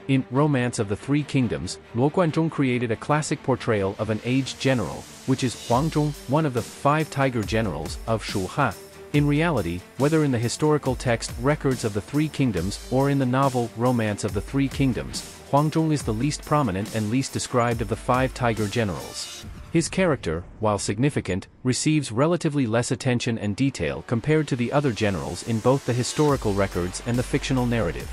In Romance of the Three Kingdoms, Luo Guanzhong created a classic portrayal of an aged general, which is Huang Zhong, one of the 5 tiger generals of Shu Han. In reality, whether in the historical text Records of the Three Kingdoms or in the novel Romance of the Three Kingdoms, Huang Zhong is the least prominent and least described of the 5 tiger generals. His character, while significant, receives relatively less attention and detail compared to the other generals in both the historical records and the fictional narrative.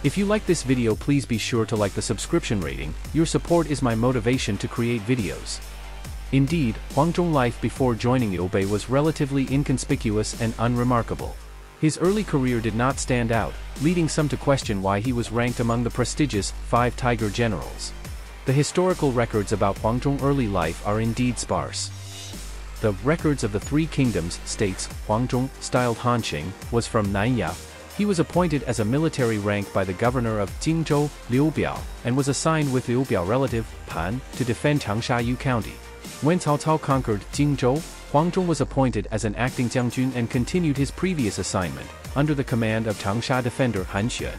If you like this video, please be sure to like the subscription rating. Your support is my motivation to create videos. Indeed, Huang Zhong's life before joining Liu Bei was relatively inconspicuous and unremarkable. His early career did not stand out, leading some to question why he was ranked among the prestigious 5 tiger generals. The historical records about Huang Zhong's early life are indeed sparse. The Records of the Three Kingdoms states Huang Zhong, styled Hanqing, was from Nanya. He was appointed as a military rank by the governor of Jingzhou, Liu Biao, and was assigned with Liu Biao relative, Pan, to defend Changsha County. When Cao Cao conquered Jingzhou, Huang Zhong was appointed as an acting Jiangjun and continued his previous assignment, under the command of Changsha defender Han Xuan.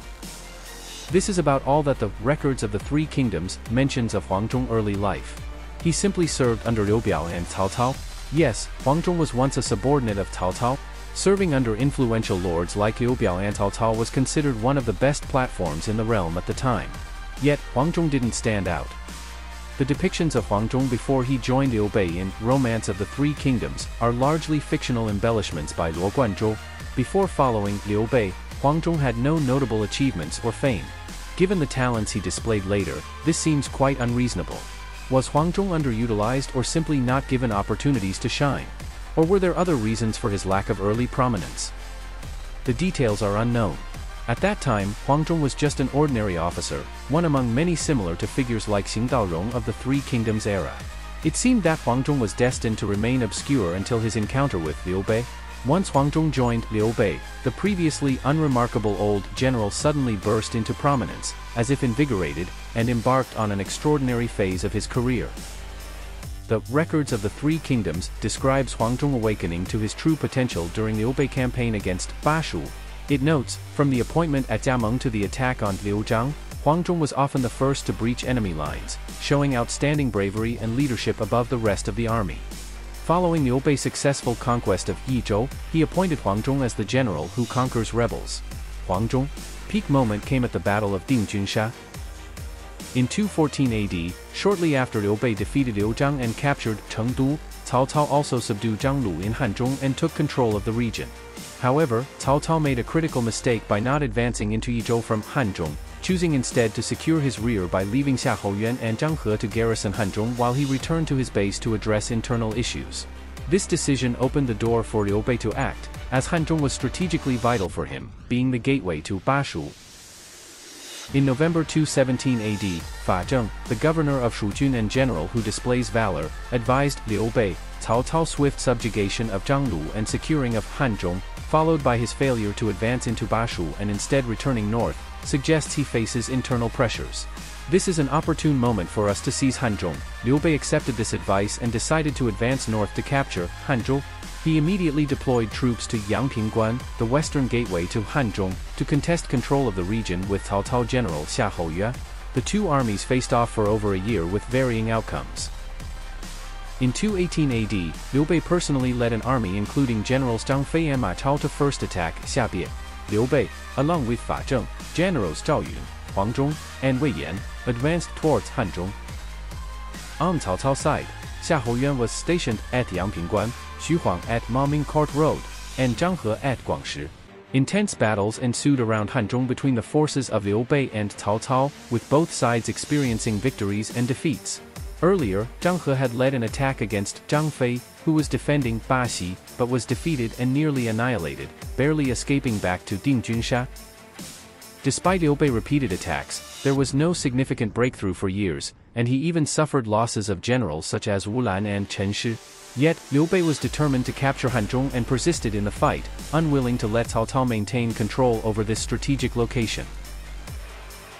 This is about all that the Records of the Three Kingdoms mentions of Huang Zhong's early life. He simply served under Liu Biao and Cao Cao. Yes, Huang Zhong was once a subordinate of Cao Cao. Serving under influential lords like Liu Biao and Cao Cao was considered one of the best platforms in the realm at the time. Yet, Huang Zhong didn't stand out. The depictions of Huang Zhong before he joined Liu Bei in Romance of the Three Kingdoms are largely fictional embellishments by Luo Guanzhong. Before following Liu Bei, Huang Zhong had no notable achievements or fame. Given the talents he displayed later, this seems quite unreasonable. Was Huang Zhong underutilized or simply not given opportunities to shine? Or were there other reasons for his lack of early prominence? The details are unknown. At that time, Huang Zhong was just an ordinary officer, one among many similar to figures like Xing Daorong of the Three Kingdoms era. It seemed that Huang Zhong was destined to remain obscure until his encounter with Liu Bei. Once Huang Zhong joined Liu Bei, the previously unremarkable old general suddenly burst into prominence, as if invigorated, and embarked on an extraordinary phase of his career. The Records of the Three Kingdoms describes Huang Zhong awakening to his true potential during the Liu Bei campaign against Bashu. It notes, from the appointment at Jiameng to the attack on Liuzhang, Huang Zhong was often the first to breach enemy lines, showing outstanding bravery and leadership above the rest of the army. Following Liu Bei's successful conquest of Yizhou, he appointed Huang Zhong as the general who conquers rebels. Huang Zhong's peak moment came at the Battle of Dingjunsha. In 214 AD, shortly after Liu Bei defeated Liuzhang and captured Chengdu, Cao Cao also subdued Zhanglu in Hanzhong and took control of the region. However, Cao Cao made a critical mistake by not advancing into Yizhou from Hanzhong, choosing instead to secure his rear by leaving Xiahou and Zhang He to garrison Hanzhong while he returned to his base to address internal issues. This decision opened the door for Liu Bei to act, as Hanzhong was strategically vital for him, being the gateway to Bashu. In November 217 AD, Fa Zheng, the governor of Shujun and general who displays valor, advised Liu Bei, Cao Cao's swift subjugation of Zhanglu and securing of Hanzhong, followed by his failure to advance into Bashu and instead returning north, suggests he faces internal pressures. This is an opportune moment for us to seize Hanzhong. Liu Bei accepted this advice and decided to advance north to capture Hanzhong. He immediately deployed troops to Yangpingguan, the western gateway to Hanzhong, to contest control of the region with Cao Cao general Xiahou. The two armies faced off for over a year with varying outcomes. In 218 AD, Liu Bei personally led an army including generals Zhang Fei and Ma Chao to first attack Xiabie. Liu Bei, along with Fa Zheng, generals Zhao Yun, Huang Zhong, and Wei Yan, advanced towards Hanzhong. On Cao Cao's side, Xiahou Yuan was stationed at Yangpingguan, Xu Huang at Maoming Court Road, and Zhang He at Guangshi. Intense battles ensued around Hanzhong between the forces of Liu Bei and Cao Cao, with both sides experiencing victories and defeats. Earlier, Zhang He had led an attack against Zhang Fei, who was defending Baxi, but was defeated and nearly annihilated, barely escaping back to Dingjunsha. Despite Liu Bei's repeated attacks, there was no significant breakthrough for years, and he even suffered losses of generals such as Wu Lan and Chen Shi. Yet, Liu Bei was determined to capture Hanzhong and persisted in the fight, unwilling to let Cao Cao maintain control over this strategic location.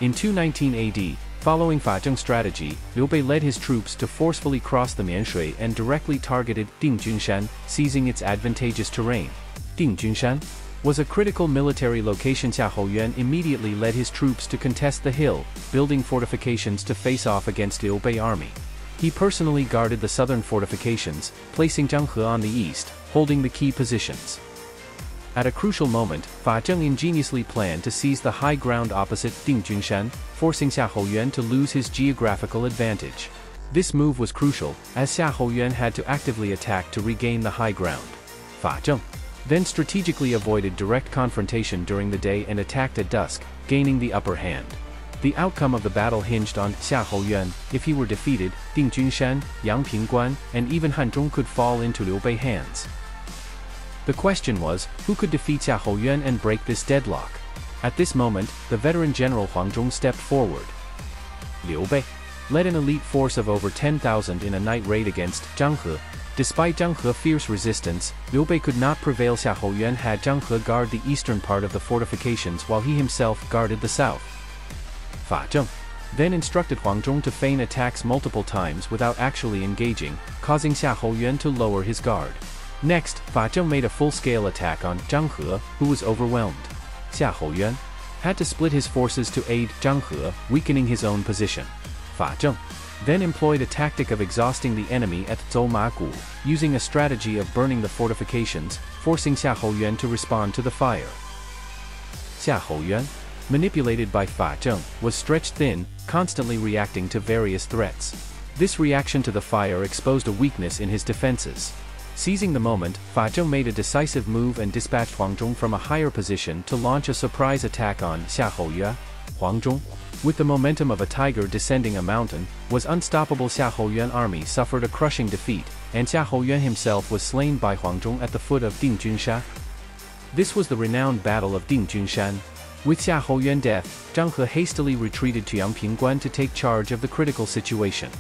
In 219 AD, following Fa Zheng's strategy, Liu Bei led his troops to forcefully cross the Mianshui and directly targeted Dingjunshan, seizing its advantageous terrain. Dingjunshan? was a critical military location. Xiahou Yuan immediately led his troops to contest the hill, building fortifications to face off against Liu Bei army. He personally guarded the southern fortifications, placing Zhang He on the east, holding the key positions. At a crucial moment, Fa Zheng ingeniously planned to seize the high ground opposite Dingjunshan, forcing Xiahou Yuan to lose his geographical advantage. This move was crucial, as Xiahou Yuan had to actively attack to regain the high ground. Fa Zheng then strategically avoided direct confrontation during the day and attacked at dusk, gaining the upper hand. The outcome of the battle hinged on Xiahou Yuan. If he were defeated, Dingjunshan, Yangpingguan, and even Hanzhong could fall into Liu Bei hands. The question was, who could defeat Xiahou Yuan and break this deadlock? At this moment, the veteran general Huang Zhong stepped forward. Liu Bei led an elite force of over 10,000 in a night raid against Zhang He. Despite Zhang He's fierce resistance, Liu Bei could not prevail. Xiahou Yuan had Zhang He guard the eastern part of the fortifications while he himself guarded the south. Fa Zheng then instructed Huang Zhong to feign attacks multiple times without actually engaging, causing Xiahou Yuan to lower his guard. Next, Fa Zheng made a full-scale attack on Zhang He, who was overwhelmed. Xiahou Yuan had to split his forces to aid Zhang He, weakening his own position. Fa Zheng then employed a tactic of exhausting the enemy at Zhoumagu, using a strategy of burning the fortifications, forcing Xiahou Yuan to respond to the fire. Xiahou Yuan, manipulated by Fa Zheng, was stretched thin, constantly reacting to various threats. This reaction to the fire exposed a weakness in his defenses. Seizing the moment, Fa Zheng made a decisive move and dispatched Huang Zhong from a higher position to launch a surprise attack on Xiahou Yuan. Huang Zhong, with the momentum of a tiger descending a mountain, was unstoppable. Xiahou Yuan army suffered a crushing defeat, and Xiahou Yuan himself was slain by Huang Zhong at the foot of Dingjunshan. This was the renowned Battle of Dingjunshan. With Xiahou Yuan's death, Zhang He hastily retreated to Yangpingguan to take charge of the critical situation.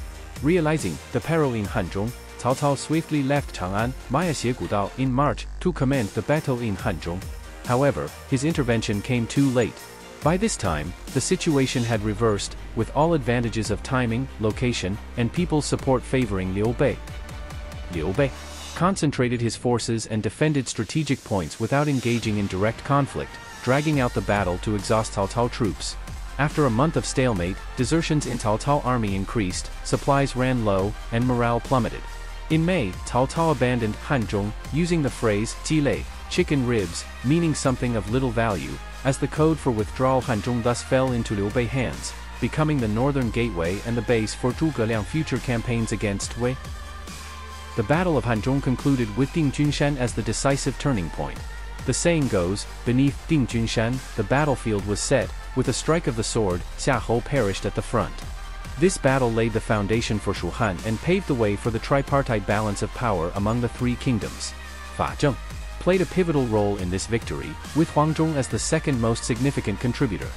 Realizing the peril in Hanzhong, Cao Cao swiftly left Chang'an, Maya Xie in March, to command the battle in Hanzhong. However, his intervention came too late. By this time, the situation had reversed, with all advantages of timing, location, and people's support favoring Liu Bei. Liu Bei concentrated his forces and defended strategic points without engaging in direct conflict, dragging out the battle to exhaust Cao Cao troops. After a month of stalemate, desertions in Cao Cao army increased, supplies ran low, and morale plummeted. In May, Cao Cao abandoned Hanzhong, using the phrase "jilei," chicken ribs, meaning something of little value, as the code for withdrawal. Hanzhong thus fell into Liu Bei hands, becoming the northern gateway and the base for Zhuge Liang's future campaigns against Wei. The Battle of Hanzhong concluded with Dingjunshan as the decisive turning point. The saying goes, beneath Dingjunshan, the battlefield was set, with a strike of the sword, Xiahou perished at the front. This battle laid the foundation for Shuhan and paved the way for the tripartite balance of power among the three kingdoms. Fa Zheng played a pivotal role in this victory, with Huang Zhong as the second most significant contributor.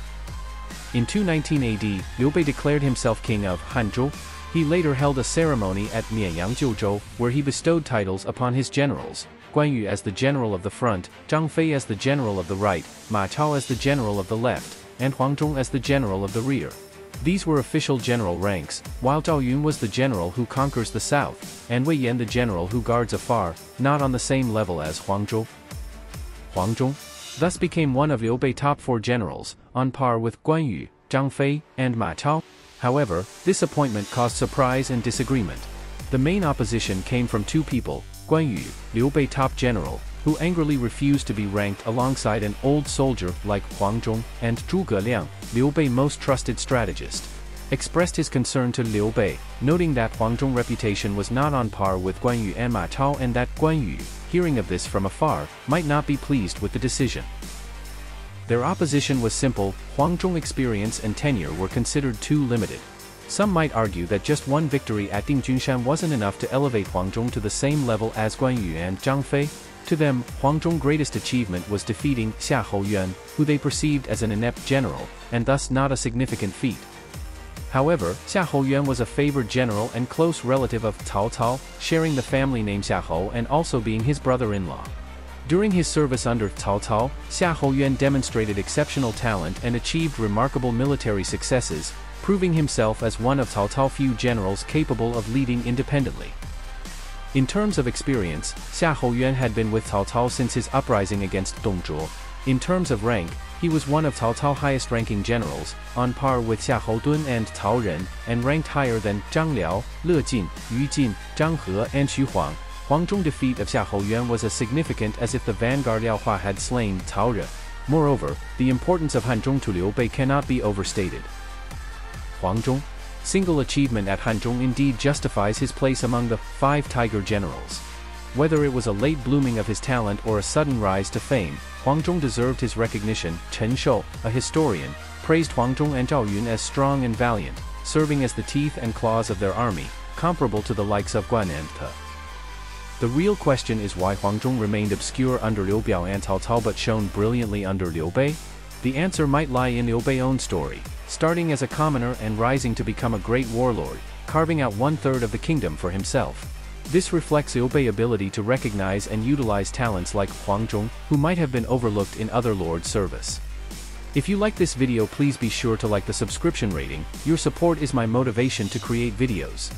In 219 AD, Liu Bei declared himself king of Hanzhou. He later held a ceremony at Mianyang Jiuzhou, where he bestowed titles upon his generals, Guan Yu as the general of the front, Zhang Fei as the general of the right, Ma Chao as the general of the left, and Huang Zhong as the general of the rear. These were official general ranks, while Zhao Yun was the general who conquers the south, and Wei Yan the general who guards afar, not on the same level as Huang Zhong. Huang Zhong thus became one of Liu Bei's top 4 generals, on par with Guan Yu, Zhang Fei, and Ma Chao. However, this appointment caused surprise and disagreement. The main opposition came from two people, Guan Yu, Liu Bei's top general, who angrily refused to be ranked alongside an old soldier like Huang Zhong, and Zhuge Liang, Liu Bei's most trusted strategist, expressed his concern to Liu Bei, noting that Huang Zhong's reputation was not on par with Guan Yu and Ma Chao, and that Guan Yu, hearing of this from afar, might not be pleased with the decision. Their opposition was simple: Huang Zhong's experience and tenure were considered too limited. Some might argue that just one victory at Dingjunshan wasn't enough to elevate Huang Zhong to the same level as Guan Yu and Zhang Fei. To them, Huang Zhong's greatest achievement was defeating Xiahou Yuan, who they perceived as an inept general, and thus not a significant feat. However, Xiahou Yuan was a favored general and close relative of Cao Cao, sharing the family name Xiahou and also being his brother-in-law. During his service under Cao Cao, Xiahou Yuan demonstrated exceptional talent and achieved remarkable military successes, proving himself as one of Cao Cao's few generals capable of leading independently. In terms of experience, Xia Houyuan had been with Cao Cao since his uprising against Dong Zhuo. In terms of rank, he was one of Cao Cao's highest-ranking generals, on par with Xiahou Dun and Cao Ren, and ranked higher than Zhang Liao, Le Jin, Yu Jin, Zhang He and Xu Huang. Huang Zhong defeat of Xia Houyuan was as significant as if the vanguard Liao Hua had slain Cao Re. Moreover, the importance of Hanzhong to Liu Bei cannot be overstated. Huang Zhong. Single achievement at Hanzhong indeed justifies his place among the 5 tiger generals. Whether it was a late blooming of his talent or a sudden rise to fame, Huang Zhong deserved his recognition. Chen Shou, a historian, praised Huang Zhong and Zhao Yun as strong and valiant, serving as the teeth and claws of their army, comparable to the likes of Guan and He. The real question is why Huang Zhong remained obscure under Liu Biao and Cao Cao but shone brilliantly under Liu Bei? The answer might lie in Liu Bei's own story, starting as a commoner and rising to become a great warlord, carving out 1/3 of the kingdom for himself. This reflects Liu Bei's ability to recognize and utilize talents like Huang Zhong, who might have been overlooked in other lords' service. If you like this video, please be sure to like the subscription rating. Your support is my motivation to create videos.